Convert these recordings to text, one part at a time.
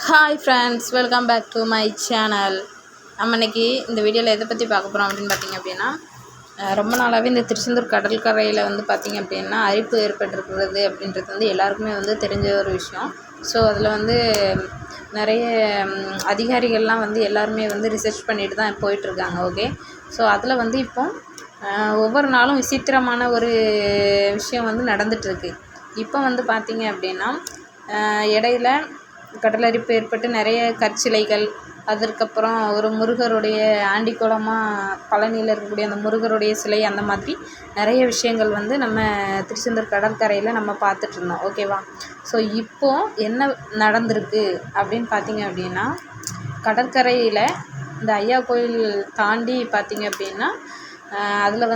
Hi friends, welcome back to my channel. நம்ம இன்றைக்கி இந்த வீடியோவில் எதை பற்றி பார்க்க போகிறோம் அப்படின்னு பார்த்திங்க அப்படின்னா, ரொம்ப நாளாகவே இந்த திருச்செந்தூர் கடற்கரையில் பார்த்திங்க அப்படின்னா அரிப்பு ஏற்பட்டிருக்கிறது அப்படின்றது எல்லாருக்குமே தெரிஞ்ச ஒரு விஷயம். ஸோ அதில் நிறைய அதிகாரிகள்லாம் எல்லாருமே ரிசர்ச் பண்ணிட்டு தான் போயிட்டுருக்காங்க. ஓகே, ஸோ அதில் இப்போ ஒவ்வொரு நாளும் விசித்திரமான ஒரு விஷயம் நடந்துகிட்ருக்கு. இப்போ பார்த்திங்க அப்படின்னா இடையில கடலரிப்பு ஏற்பட்டு நிறைய கற்சிலைகள், அதற்கப்புறம் ஒரு முருகருடைய ஆண்டிக்குளமாக பழனியில் இருக்கக்கூடிய அந்த முருகருடைய சிலை, அந்த மாதிரி நிறைய விஷயங்கள் நம்ம திருச்செந்தூர் கடற்கரையில் நம்ம பார்த்துட்ருந்தோம். ஓகேவா? ஸோ இப்போது என்ன நடந்திருக்கு அப்படின்னு பார்த்திங்க அப்படின்னா, கடற்கரையில் இந்த ஐயா கோயில் தாண்டி பார்த்திங்க அப்படின்னா அதில்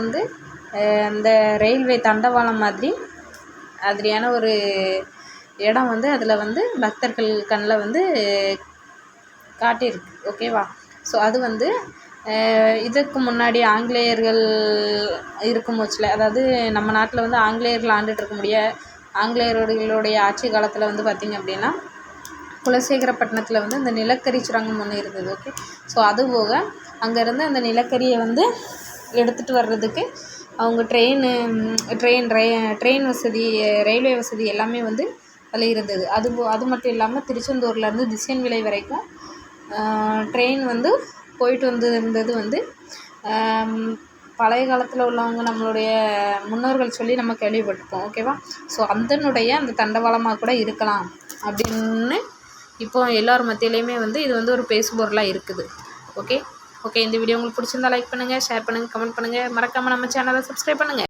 இந்த ரயில்வே தண்டவாளம் மாதிரியான ஒரு இடம் அதில் பக்தர்கள் கண்ணில் காட்டியிருக்கு. ஓகேவா? ஸோ அது இதுக்கு முன்னாடி ஆங்கிலேயர்கள் இருக்கும் போச்சில், அதாவது நம்ம நாட்டில் ஆங்கிலேயர்கள் ஆண்டுட்டு இருக்க ஆங்கிலேயர்களுடைய ஆட்சி காலத்தில் பார்த்திங்க அப்படின்னா குலசேகரப்பட்டினத்தில் இந்த நிலக்கரி சுரங்கம் ஒன்று இருந்தது. ஓகே, ஸோ அதுபோக அங்கேருந்து அந்த நிலக்கரியை எடுத்துகிட்டு வர்றதுக்கு அவங்க ட்ரெயின் வசதி, ரயில்வே வசதி எல்லாமே அதில் இருந்தது. அது மட்டும் இல்லாமல் திருச்செந்தூர்லேருந்து திசையன்விளை வரைக்கும் ட்ரெயின் போயிட்டு இருந்தது பழைய காலத்தில் உள்ளவங்க, நம்மளுடைய முன்னோர்கள் சொல்லி நம்ம கேள்விப்பட்டிருப்போம். ஓகேவா? ஸோ அந்த தண்டவாளமாக கூட இருக்கலாம் அப்படின்னு இப்போ எல்லோரும் மத்தியிலையுமே இது ஒரு பேசுபொருளாக இருக்குது. ஓகே, இந்த வீடியோ உங்களுக்கு பிடிச்சிருந்தா லைக் பண்ணுங்கள், ஷேர் பண்ணுங்கள், கமெண்ட் பண்ணுங்கள், மறக்காமல் நம்ம சேனலை சப்ஸ்கிரைப் பண்ணுங்கள்.